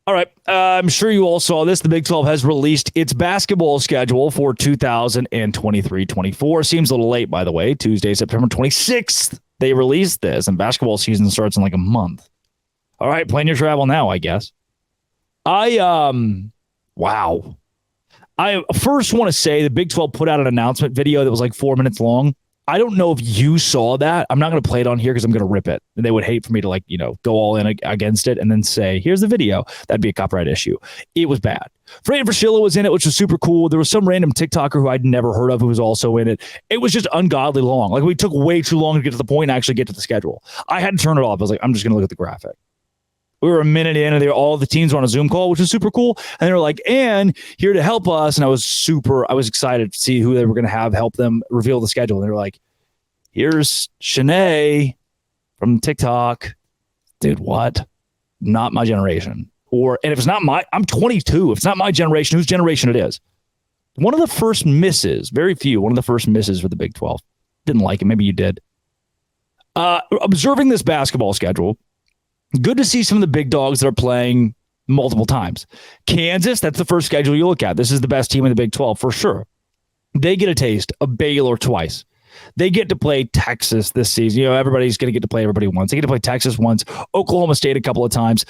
All right. I'm sure you all saw this. The Big 12 has released its basketball schedule for 2023-24. Seems a little late, by the way. Tuesday, September 26th, they released this, and basketball season starts in like a month. All right. Plan your travel now, I guess. Wow. I first want to say the Big 12 put out an announcement video that was like 4 minutes long. I don't know if you saw that. I'm not going to play it on here because I'm going to rip it. And they would hate for me to go all in against it and then say, here's the video. That'd be a copyright issue. It was bad. Fran Fraschilla was in it, which was super cool. There was some random TikToker who I'd never heard of who was also in it. It was just ungodly long. Like, we took way too long to get to the point and actually get to the schedule. I had to turn it off. I was like, I'm just going to look at the graphic. We were a minute in, and all the teams were on a Zoom call, which was super cool. And they were like, and here to help us. And I was excited to see who they were going to have help them reveal the schedule. And they were like, here's Shanae from TikTok. Dude, what? Not my generation. And if it's not I'm 22. If it's not my generation, whose generation it is? One of the first misses, very few, one of the first misses for the Big 12. Didn't like it. Maybe you did. Observing this basketball schedule, good to see some of the big dogs that are playing multiple times. Kansas, that's the first schedule you look at. This is the best team in the Big 12 for sure. They get a taste of Baylor twice. They get to play Texas this season. Everybody's going to get to play everybody once. They get to play Texas once, Oklahoma State a couple of times.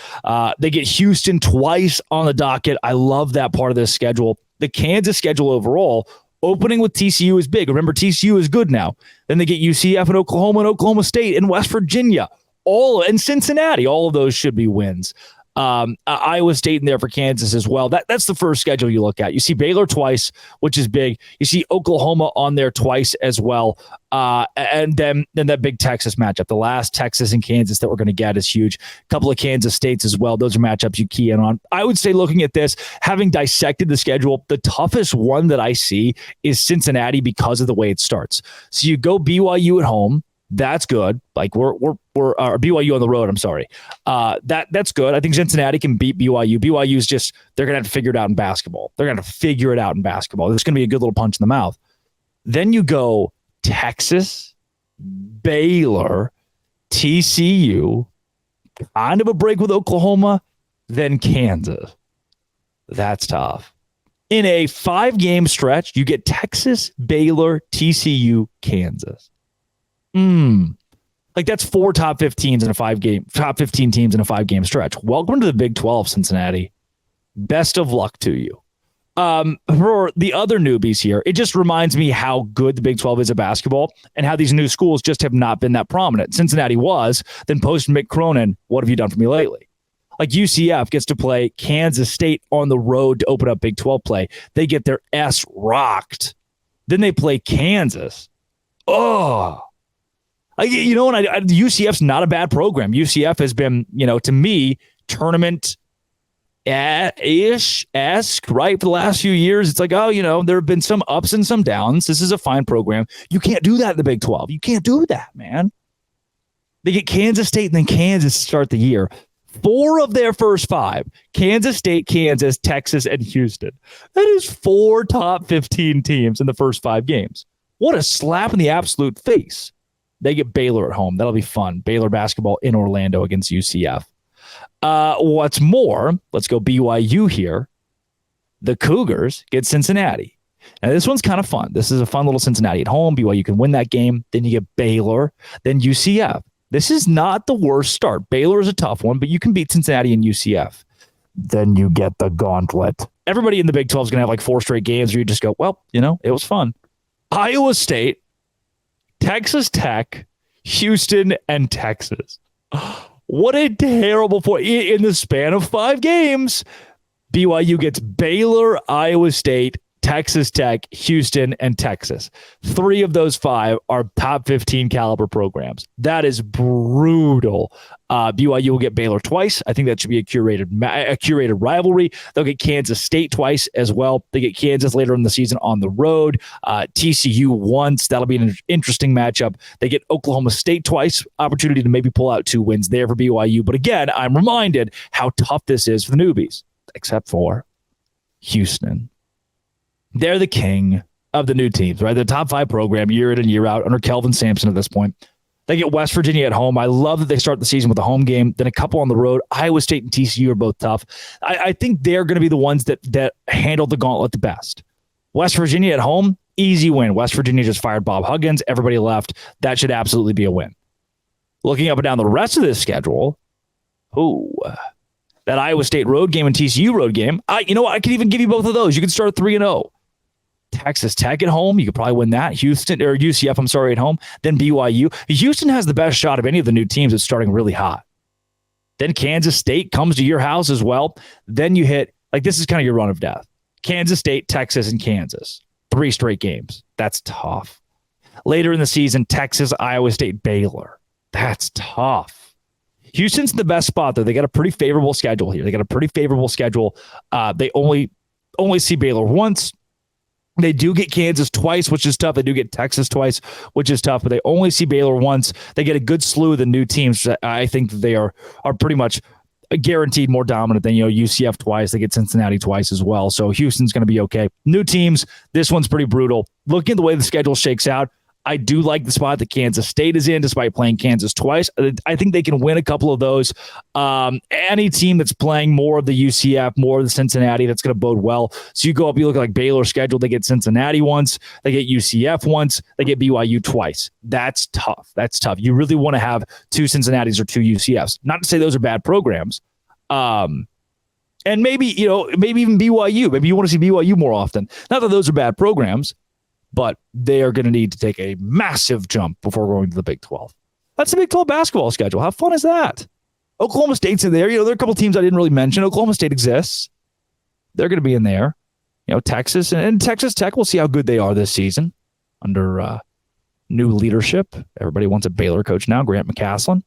They get Houston twice on the docket. I love that part of this schedule. The Kansas schedule overall, opening with TCU is big. Remember, TCU is good now. Then they get UCF and Oklahoma State and West Virginia. And Cincinnati, all of those should be wins. Iowa State in there for Kansas as well. That's the first schedule you look at. You see Baylor twice, which is big. You see Oklahoma on there twice as well. And then that big Texas matchup. The last Texas and Kansas that we're going to get is huge. A couple of Kansas States as well. Those are matchups you key in on. I would say, looking at this, having dissected the schedule, the toughest one that I see is Cincinnati because of the way it starts. So you go BYU at home. That's good. Like we're BYU on the road. I'm sorry. That's good. I think Cincinnati can beat BYU. BYU is just, they're going to have to figure it out in basketball. They're going to figure it out in basketball. There's going to be a good little punch in the mouth. Then you go Texas, Baylor, TCU, kind of a break with Oklahoma, then Kansas. That's tough. In a 5-game stretch, you get Texas, Baylor, TCU, Kansas. Like, that's 4 top 15s in a 5-game, top 15 teams in a 5-game stretch. Welcome to the Big 12, Cincinnati. Best of luck to you. For the other newbies here, it just reminds me how good the Big 12 is at basketball and how these new schools just have not been that prominent. Cincinnati was, then post Mick Cronin, what have you done for me lately? Like, UCF gets to play Kansas State on the road to open up Big 12 play. They get their ass rocked. Then they play Kansas. Oh, UCF's not a bad program. UCF has been, to me, tournament ish-esque, right? For the last few years, it's like, there have been some ups and some downs. This is a fine program. You can't do that in the Big 12. You can't do that, man. They get Kansas State and then Kansas to start the year. 4 of their first 5, Kansas State, Kansas, Texas, and Houston. That is 4 top 15 teams in the first 5 games. What a slap in the absolute face. They get Baylor at home. That'll be fun. Baylor basketball in Orlando against UCF. What's more, let's go BYU here. The Cougars get Cincinnati. Now, this one's kind of fun. This is a fun little Cincinnati at home. BYU can win that game. Then you get Baylor, then UCF. This is not the worst start. Baylor is a tough one, but you can beat Cincinnati and UCF. Then you get the gauntlet. Everybody in the Big 12 is going to have like 4 straight games where you just go, well, it was fun. Iowa State, Texas Tech, Houston, and Texas. What a terrible point. In the span of 5 games, BYU gets Baylor, Iowa State, Texas Tech, Houston, and Texas. 3 of those 5 are top 15 caliber programs. That is brutal. BYU will get Baylor twice. I think that should be a curated rivalry. They'll get Kansas State twice as well. They get Kansas later in the season on the road. TCU once. That'll be an interesting matchup. They get Oklahoma State twice. Opportunity to maybe pull out 2 wins there for BYU. But again, I'm reminded how tough this is for the newbies, except for Houston. They're the king of the new teams, right? The top 5 program year in and year out under Kelvin Sampson at this point. They get West Virginia at home. I love that they start the season with a home game, then a couple on the road. Iowa State and TCU are both tough. I think they're going to be the ones that handle the gauntlet the best. West Virginia at home, easy win. West Virginia just fired Bob Huggins. Everybody left. That should absolutely be a win. Looking up and down the rest of this schedule, that Iowa State road game and TCU road game, I could even give you both of those. You could start 3-0. Texas Tech at home, you could probably win that. UCF, at home. Then BYU. Houston has the best shot of any of the new teams that's starting really hot. Then Kansas State comes to your house as well. Then you hit, this is kind of your run of death. Kansas State, Texas, and Kansas. 3 straight games. That's tough. Later in the season, Texas, Iowa State, Baylor. That's tough. Houston's in the best spot, though. They got a pretty favorable schedule here. They only see Baylor once. They do get Kansas twice, which is tough. They do get Texas twice, which is tough, but they only see Baylor once. They get a good slew of the new teams. I think they are pretty much guaranteed more dominant than UCF twice. They get Cincinnati twice as well. So Houston's going to be okay. New teams, this one's pretty brutal. Looking at the way the schedule shakes out, I do like the spot that Kansas State is in, despite playing Kansas twice. I think they can win a couple of those. Any team that's playing more of the UCF, more of the Cincinnati, that's going to bode well. So you go up, you look like Baylor schedule. They get Cincinnati once. They get UCF once. They get BYU twice. That's tough. You really want to have 2 Cincinnatis or 2 UCFs. Not to say those are bad programs. And maybe even BYU. Maybe you want to see BYU more often. Not that those are bad programs, but they are going to need to take a massive jump before going to the Big 12. That's the Big 12 basketball schedule. How fun is that? Oklahoma State's in there. There are a couple teams I didn't really mention. Oklahoma State exists. They're going to be in there. Texas and Texas Tech, we'll see how good they are this season under new leadership. Everybody wants a Baylor coach now, Grant McCasland.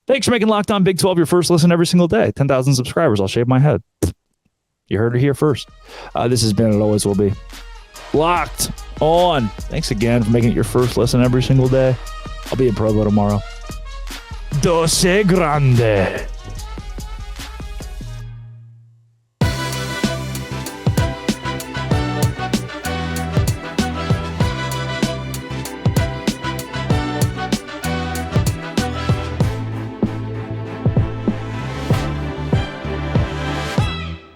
Thanks for making Locked On Big 12 your first listen every single day. 10,000 subscribers. I'll shave my head. You heard it here first. This has been, it always will be, Locked On. Thanks again for making it your first listen every single day. I'll be in Provo tomorrow. Doce Grande.